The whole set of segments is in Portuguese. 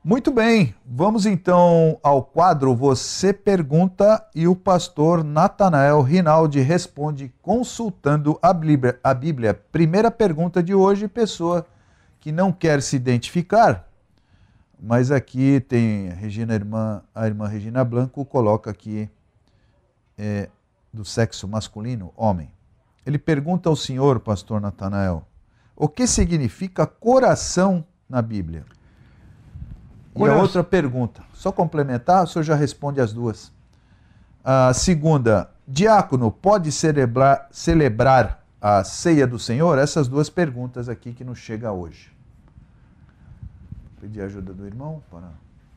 Muito bem, vamos então ao quadro Você Pergunta e o pastor Natanael Rinaldi responde consultando a Bíblia. Primeira pergunta de hoje, pessoa que não quer se identificar, mas aqui tem a irmã Regina Blanco coloca aqui do sexo masculino, homem. Ele pergunta ao senhor, pastor Natanael, o que significa coração na Bíblia? E a outra pergunta, só complementar, o senhor já responde as duas. A segunda, diácono pode celebrar a ceia do Senhor? Essas duas perguntas aqui que nos chega hoje. Vou pedir a ajuda do irmão para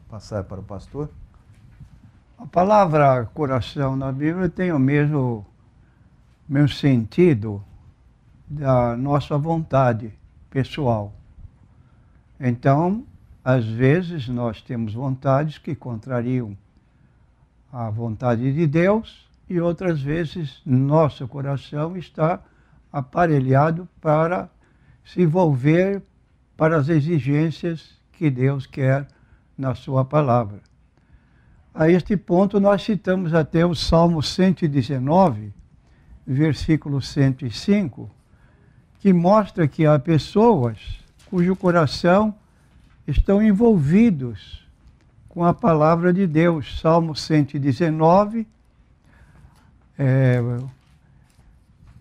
passar para o pastor. A palavra coração na Bíblia tem o mesmo sentido da nossa vontade pessoal. Então, às vezes nós temos vontades que contrariam a vontade de Deus e outras vezes nosso coração está aparelhado para se envolver para as exigências que Deus quer na sua palavra. A este ponto nós citamos até o Salmo 119, versículo 105, que mostra que há pessoas cujo coração estão envolvidos com a palavra de Deus. Salmo 119,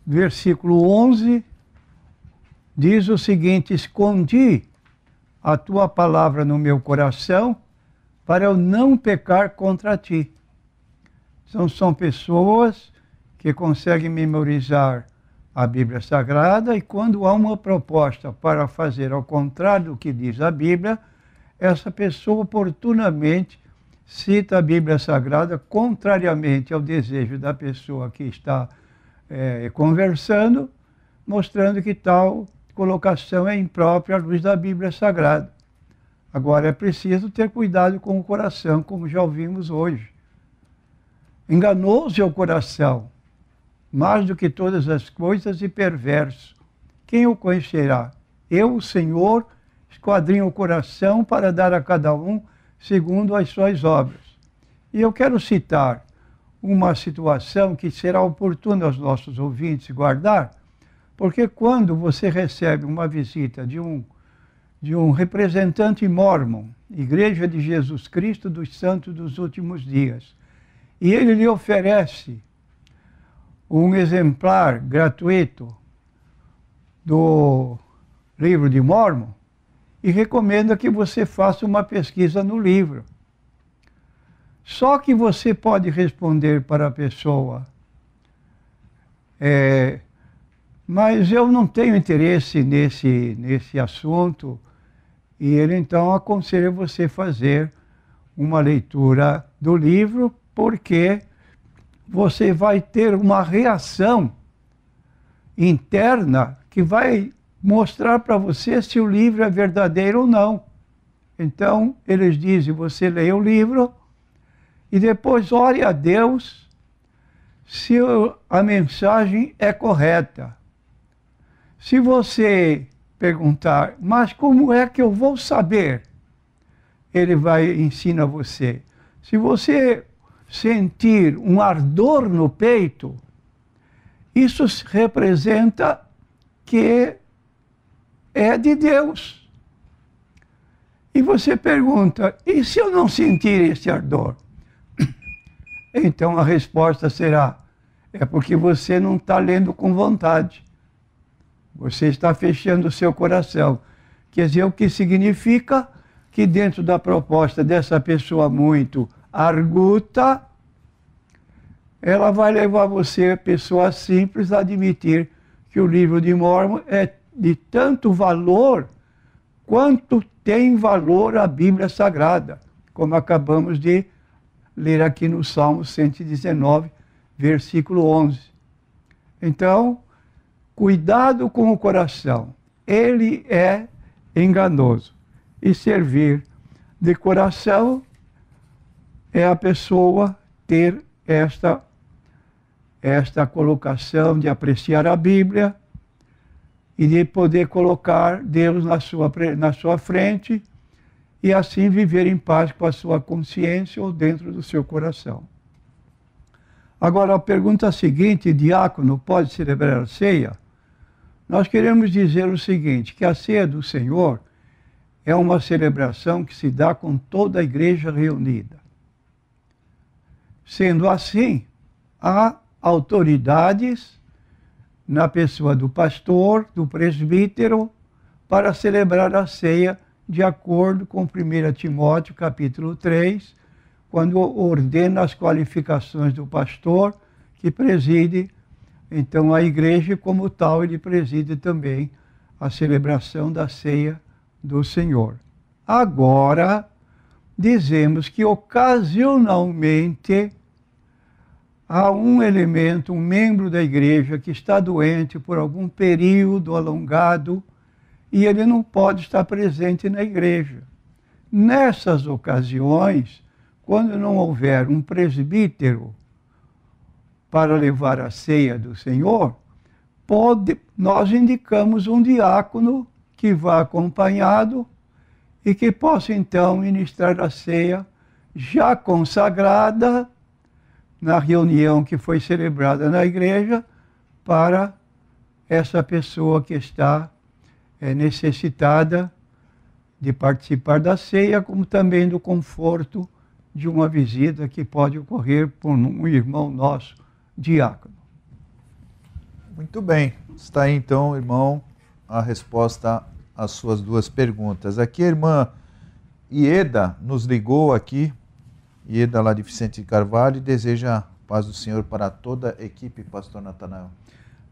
versículo 11, diz o seguinte: escondi a tua palavra no meu coração para eu não pecar contra ti. São pessoas que conseguem memorizar a Bíblia Sagrada, e quando há uma proposta para fazer ao contrário do que diz a Bíblia, essa pessoa oportunamente cita a Bíblia Sagrada contrariamente ao desejo da pessoa que está conversando, mostrando que tal colocação é imprópria à luz da Bíblia Sagrada. Agora é preciso ter cuidado com o coração, como já ouvimos hoje. Enganoso é o coração, mais do que todas as coisas, e perverso. Quem o conhecerá? Eu, o Senhor, esquadrinho o coração para dar a cada um segundo as suas obras. E eu quero citar uma situação que será oportuna aos nossos ouvintes guardar, porque quando você recebe uma visita de um representante mórmon, Igreja de Jesus Cristo dos Santos dos Últimos Dias, e ele lhe oferece um exemplar gratuito do livro de Mórmon e recomenda que você faça uma pesquisa no livro. Só que você pode responder para a pessoa, mas eu não tenho interesse nesse assunto, e ele então aconselha você fazer uma leitura do livro, porque você vai ter uma reação interna que vai mostrar para você se o livro é verdadeiro ou não. Então, eles dizem, você lê o livro e depois ore a Deus se a mensagem é correta. Se você perguntar, mas como é que eu vou saber? Ele vai ensinar você. Se você sentir um ardor no peito, isso representa que é de Deus. E você pergunta, e se eu não sentir esse ardor? Então a resposta será, é porque você não está lendo com vontade. Você está fechando o seu coração. Quer dizer, o que significa que dentro da proposta dessa pessoa muito arguta, ela vai levar você, pessoa simples, a admitir que o livro de Mórmon é de tanto valor quanto tem valor a Bíblia Sagrada, como acabamos de ler aqui no Salmo 119, versículo 11. Então, cuidado com o coração, ele é enganoso. E servir de coração é a pessoa ter esta colocação de apreciar a Bíblia e de poder colocar Deus na sua frente e assim viver em paz com a sua consciência ou dentro do seu coração. Agora, a pergunta seguinte: diácono pode celebrar a ceia? Nós queremos dizer o seguinte, que a ceia do Senhor é uma celebração que se dá com toda a igreja reunida. Sendo assim, há autoridades na pessoa do pastor, do presbítero, para celebrar a ceia de acordo com 1 Timóteo capítulo 3, quando ordena as qualificações do pastor que preside então a igreja, e como tal ele preside também a celebração da ceia do Senhor. Agora, dizemos que ocasionalmente há um elemento, um membro da igreja que está doente por algum período alongado e ele não pode estar presente na igreja. Nessas ocasiões, quando não houver um presbítero para levar a ceia do Senhor, nós indicamos um diácono que vá acompanhado e que possa então ministrar a ceia já consagrada na reunião que foi celebrada na igreja para essa pessoa que está necessitada de participar da ceia, como também do conforto de uma visita que pode ocorrer por um irmão nosso, diácono. Muito bem. Está aí então, irmão, a resposta às suas duas perguntas. Aqui a irmã Ieda nos ligou aqui, Ieda lá de Vicente de Carvalho, e deseja a paz do Senhor para toda a equipe, pastor Natanael.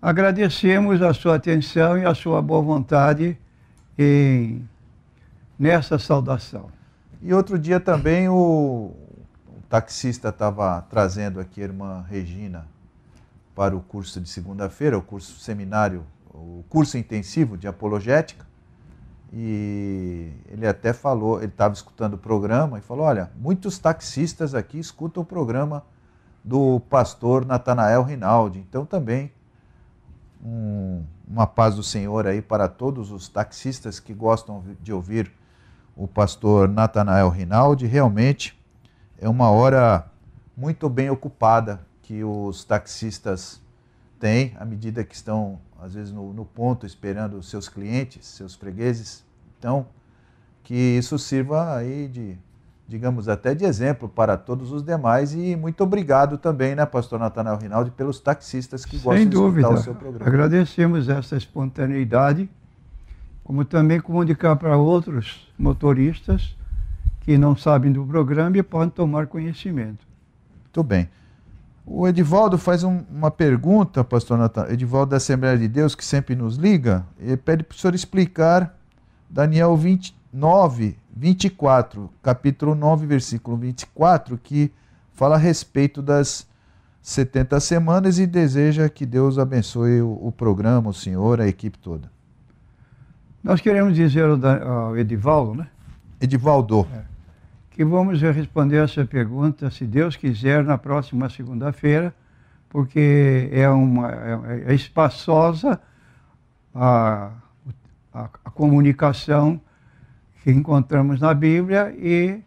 Agradecemos a sua atenção e a sua boa vontade nessa saudação. E outro dia também o taxista estava trazendo aqui a irmã Regina para o curso de segunda-feira, o curso seminário, o curso intensivo de apologética, e ele até falou, ele estava escutando o programa e falou, olha, muitos taxistas aqui escutam o programa do pastor Natanael Rinaldi, então também uma paz do Senhor aí para todos os taxistas que gostam de ouvir o pastor Natanael Rinaldi. Realmente é uma hora muito bem ocupada que os taxistas têm, à medida que estão, às vezes, no ponto, esperando os seus clientes, seus fregueses. Então, que isso sirva aí de, digamos, até de exemplo para todos os demais. E muito obrigado também, né, pastor Natanael Rinaldi, pelos taxistas que gostam de escutar o seu programa. Agradecemos essa espontaneidade, como também comunicar para outros motoristas que não sabem do programa e podem tomar conhecimento. Muito bem. O Edivaldo faz uma pergunta, pastor Natanael, Edivaldo da Assembleia de Deus, que sempre nos liga, e pede para o senhor explicar Daniel 29, 24, capítulo 9, versículo 24, que fala a respeito das 70 semanas e deseja que Deus abençoe o programa, o senhor, a equipe toda. Nós queremos dizer ao Edivaldo, né? Edivaldo. Que vamos responder essa pergunta, se Deus quiser, na próxima segunda-feira, porque é espaçosa a comunicação que encontramos na Bíblia e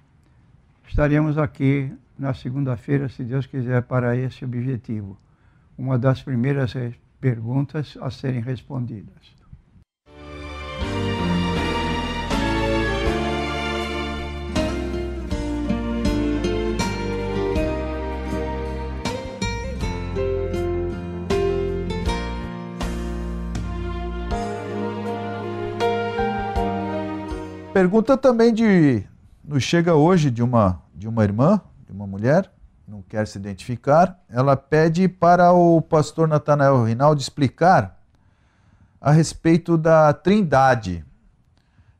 estaremos aqui na segunda-feira, se Deus quiser, para esse objetivo. Uma das primeiras perguntas a serem respondidas. Pergunta também nos chega hoje de uma irmã, de uma mulher, não quer se identificar. Ela pede para o pastor Natanael Rinaldi explicar a respeito da Trindade.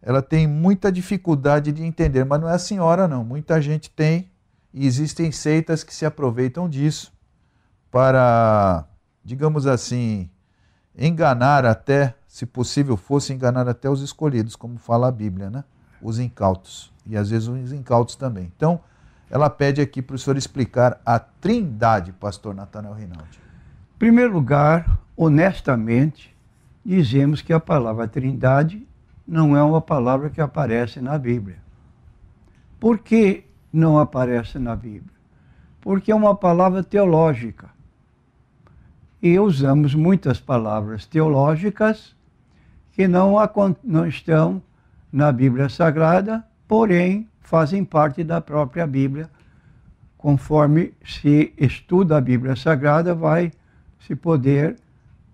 Ela tem muita dificuldade de entender, mas não é a senhora não. Muita gente tem e existem seitas que se aproveitam disso para, digamos assim, enganar até, se possível fosse enganar até os escolhidos, como fala a Bíblia, né? Os incautos, e às vezes os incautos também. Então, ela pede aqui para o senhor explicar a Trindade, pastor Natanael Rinaldi. Em primeiro lugar, honestamente, dizemos que a palavra Trindade não é uma palavra que aparece na Bíblia. Por que não aparece na Bíblia? Porque é uma palavra teológica. E usamos muitas palavras teológicas que não estão na Bíblia Sagrada, porém fazem parte da própria Bíblia. Conforme se estuda a Bíblia Sagrada, vai se poder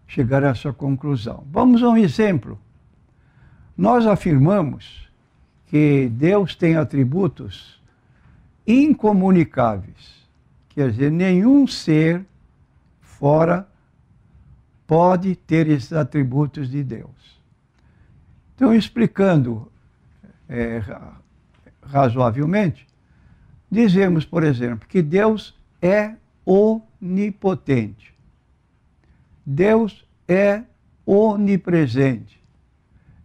chegar a essa conclusão. Vamos a um exemplo. Nós afirmamos que Deus tem atributos incomunicáveis. Quer dizer, nenhum ser fora pode ter esses atributos de Deus. Então, explicando razoavelmente, dizemos, por exemplo, que Deus é onipotente. Deus é onipresente.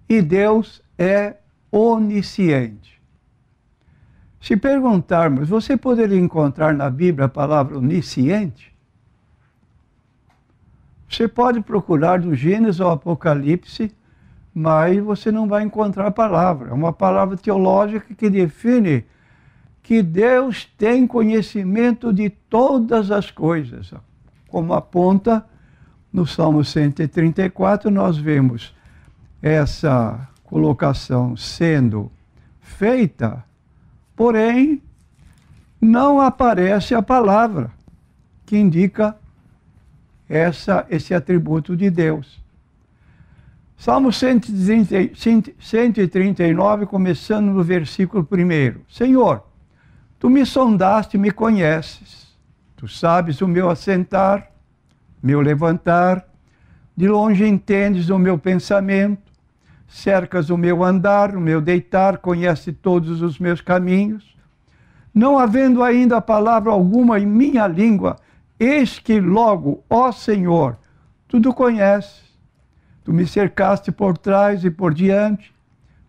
E Deus é onisciente. Se perguntarmos, você poderia encontrar na Bíblia a palavra onisciente? Você pode procurar do Gênesis ao Apocalipse, mas você não vai encontrar a palavra. É uma palavra teológica que define que Deus tem conhecimento de todas as coisas. Como aponta no Salmo 134, nós vemos essa colocação sendo feita, porém não aparece a palavra que indica esse atributo de Deus. Salmo 139, começando no versículo 1. Senhor, tu me sondaste e me conheces. Tu sabes o meu assentar, meu levantar. De longe entendes o meu pensamento. Cercas o meu andar, o meu deitar, conhece todos os meus caminhos. Não havendo ainda palavra alguma em minha língua, eis que logo, ó Senhor, tudo conheces. Tu me cercaste por trás e por diante,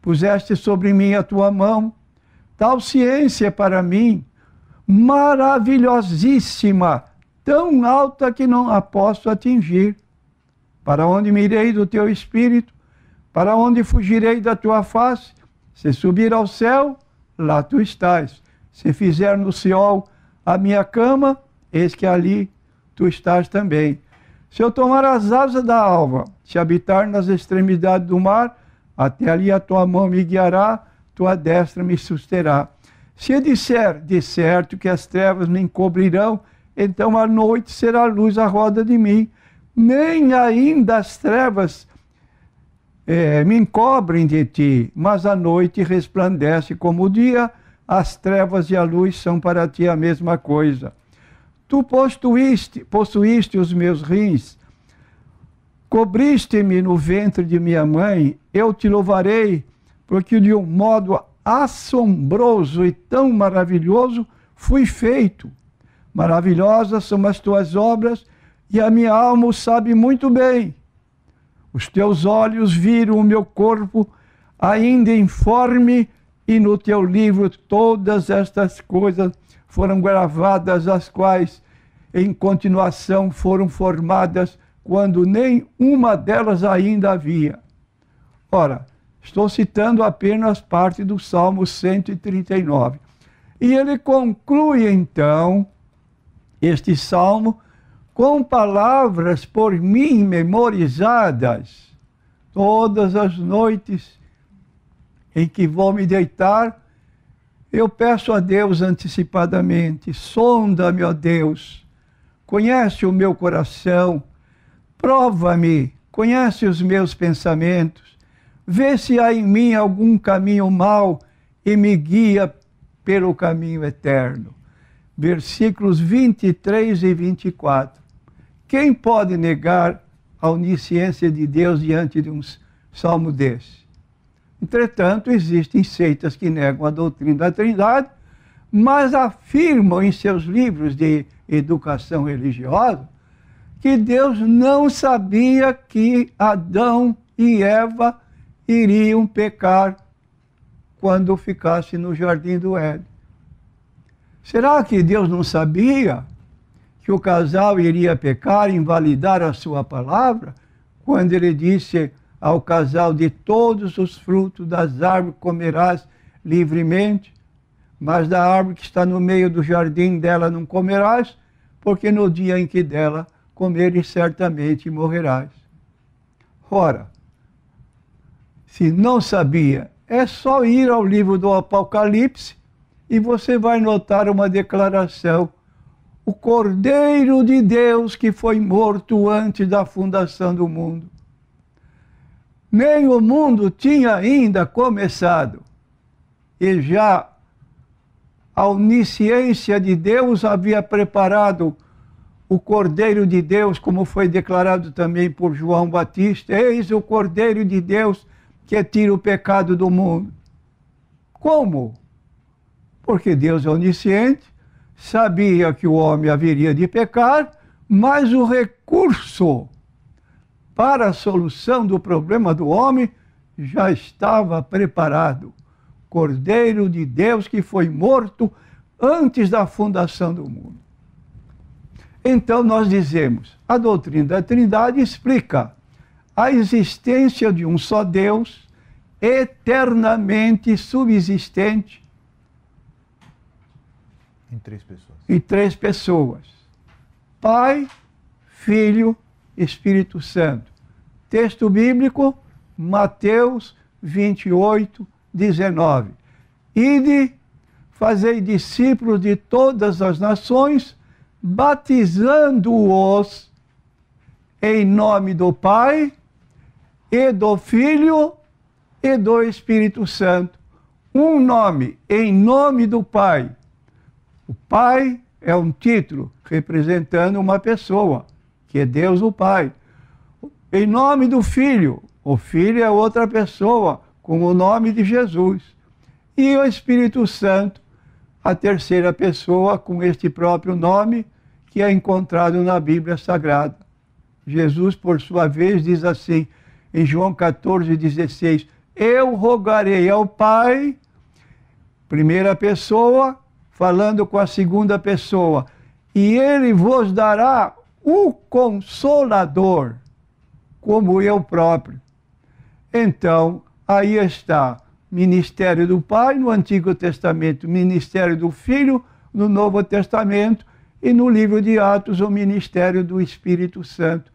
puseste sobre mim a tua mão. Tal ciência para mim, maravilhosíssima, tão alta que não a posso atingir. Para onde me irei do teu espírito? Para onde fugirei da tua face? Se subir ao céu, lá tu estás. Se fizer no Seol a minha cama, eis que ali tu estás também. Se eu tomar as asas da alva, se habitar nas extremidades do mar, até ali a tua mão me guiará, tua destra me susterá. Se eu disser, de certo que as trevas me encobrirão, então a noite será a luz à roda de mim. Nem ainda as trevas me encobrem de ti, mas a noite resplandece como o dia, as trevas e a luz são para ti a mesma coisa. Tu possuíste os meus rins, cobriste-me no ventre de minha mãe, eu te louvarei, porque de um modo assombroso e tão maravilhoso fui feito. Maravilhosas são as tuas obras, e a minha alma o sabe muito bem. Os teus olhos viram o meu corpo ainda informe, e no teu livro todas estas coisas foram gravadas, as quais em continuação foram formadas, quando nem uma delas ainda havia. Ora, estou citando apenas parte do Salmo 139. E ele conclui, então, este salmo com palavras por mim memorizadas. Todas as noites em que vou me deitar, eu peço a Deus antecipadamente, sonda-me, ó Deus, conhece o meu coração, prova-me, conhece os meus pensamentos, vê se há em mim algum caminho mau e me guia pelo caminho eterno. Versículos 23 e 24. Quem pode negar a onisciência de Deus diante de um salmo desse? Entretanto, existem seitas que negam a doutrina da Trindade, mas afirmam em seus livros de educação religiosa que Deus não sabia que Adão e Eva iriam pecar quando ficasse no jardim do Éden. Será que Deus não sabia que o casal iria pecar, invalidar a sua palavra, quando ele disse ao casal: de todos os frutos das árvores comerás livremente, mas da árvore que está no meio do jardim dela não comerás, porque no dia em que dela comeres certamente morrerás. Ora, se não sabia, é só ir ao livro do Apocalipse e você vai notar uma declaração. O Cordeiro de Deus que foi morto antes da fundação do mundo. Nem o mundo tinha ainda começado. E já a onisciência de Deus havia preparado o Cordeiro de Deus, como foi declarado também por João Batista. Eis o Cordeiro de Deus que tira o pecado do mundo. Como? Porque Deus é onisciente, sabia que o homem haveria de pecar, mas o recurso para a solução do problema do homem já estava preparado. Cordeiro de Deus que foi morto antes da fundação do mundo. Então nós dizemos, a doutrina da Trindade explica a existência de um só Deus, eternamente subsistente, em três pessoas. Em três pessoas. Pai, Filho, Espírito Santo. Texto bíblico, Mateus 28, 19. Ide, fazei discípulos de todas as nações, batizando-os em nome do Pai, e do Filho, e do Espírito Santo. Um nome, em nome do Pai. O Pai é um título representando uma pessoa, que é Deus o Pai. Em nome do Filho, o Filho é outra pessoa, com o nome de Jesus. E o Espírito Santo, a terceira pessoa, com este próprio nome, que é encontrado na Bíblia Sagrada. Jesus, por sua vez, diz assim, em João 14,16, eu rogarei ao Pai, primeira pessoa, falando com a segunda pessoa, e ele vos dará o Consolador, como eu próprio. Então, aí está, ministério do Pai no Antigo Testamento, ministério do Filho no Novo Testamento, e no livro de Atos, o ministério do Espírito Santo,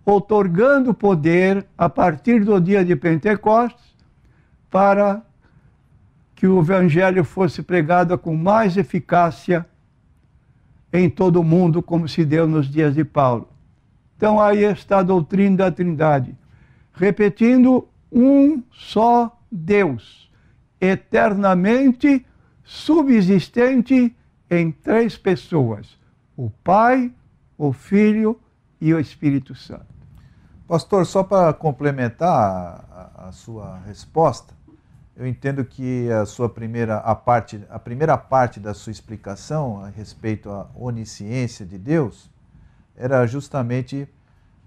outorgando poder a partir do dia de Pentecostes para que o Evangelho fosse pregado com mais eficácia em todo o mundo, como se deu nos dias de Paulo. Então aí está a doutrina da Trindade, repetindo, um só Deus, eternamente subsistente em três pessoas, o Pai, o Filho e o Espírito Santo. Pastor, só para complementar a sua resposta, eu entendo que a primeira parte da sua explicação a respeito à onisciência de Deus era justamente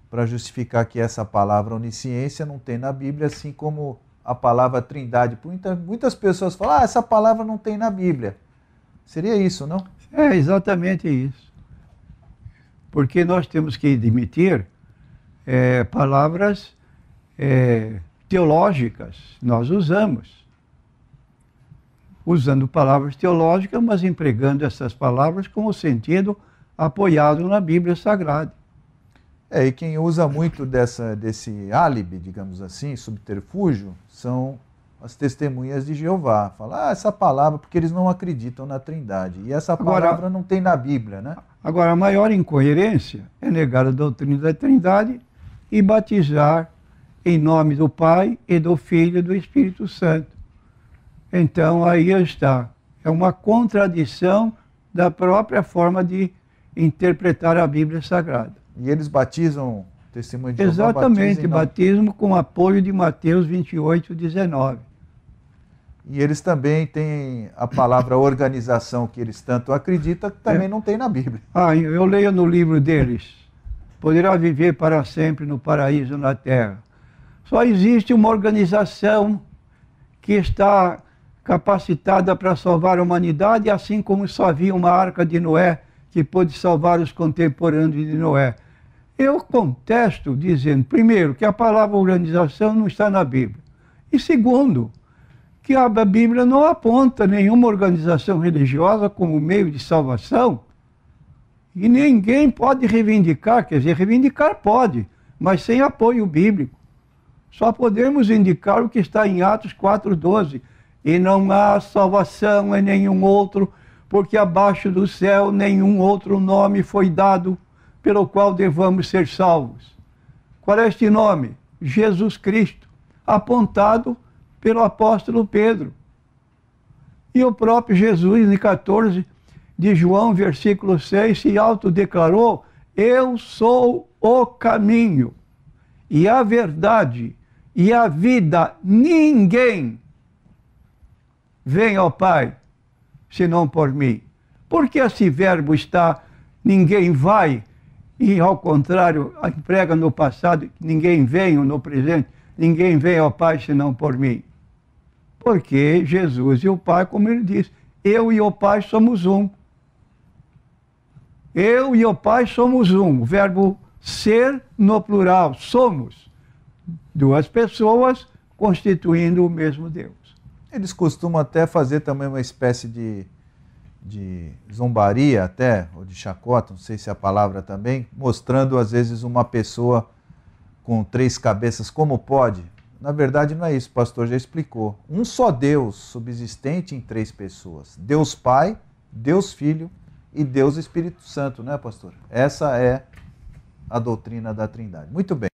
para justificar que essa palavra onisciência não tem na Bíblia, assim como a palavra Trindade. Muitas pessoas falam, essa palavra não tem na Bíblia. Seria isso, não? É exatamente isso. Porque nós temos que admitir palavras teológicas, nós usamos. Usando palavras teológicas, mas empregando essas palavras com o sentido apoiado na Bíblia Sagrada. E quem usa muito desse álibi, digamos assim, subterfúgio, são as testemunhas de Jeová. Fala, essa palavra, porque eles não acreditam na Trindade. E essa palavra não tem na Bíblia, né? Agora, a maior incoerência é negar a doutrina da Trindade e batizar em nome do Pai e do Filho e do Espírito Santo. Então, aí está. É uma contradição da própria forma de interpretar a Bíblia Sagrada. E eles batizam, testemunho de Jeová? Exatamente, batismo com apoio de Mateus 28, 19. E eles também têm a palavra organização, que eles tanto acreditam, que também não tem na Bíblia. Eu leio no livro deles, poderá viver para sempre no paraíso na terra. Só existe uma organização que está capacitada para salvar a humanidade, assim como só havia uma arca de Noé que pôde salvar os contemporâneos de Noé. Eu contesto dizendo, primeiro, que a palavra organização não está na Bíblia. E segundo, que a Bíblia não aponta nenhuma organização religiosa como meio de salvação. E ninguém pode reivindicar, quer dizer, reivindicar pode, mas sem apoio bíblico. Só podemos indicar o que está em Atos 4,12. E não há salvação em nenhum outro, porque abaixo do céu nenhum outro nome foi dado pelo qual devamos ser salvos. Qual é este nome? Jesus Cristo, apontado pelo apóstolo Pedro. E o próprio Jesus, em 14 de João, versículo 6, se autodeclarou: eu sou o caminho e a verdade e a vida. Ninguém vem ao Pai senão por mim. Porque esse verbo está, ninguém vai, e ao contrário, emprega no passado, ninguém vem, no presente, ninguém vem ao Pai senão por mim. Porque Jesus e o Pai, como ele diz, eu e o Pai somos um. Eu e o Pai somos um. O verbo ser no plural, somos. Duas pessoas constituindo o mesmo Deus. Eles costumam até fazer também uma espécie de zombaria até, ou de chacota, não sei se é a palavra também, mostrando às vezes uma pessoa com 3 cabeças, como pode? Na verdade não é isso, o pastor já explicou. Um só Deus subsistente em 3 pessoas. Deus Pai, Deus Filho e Deus Espírito Santo, né, pastor? Essa é a doutrina da Trindade. Muito bem.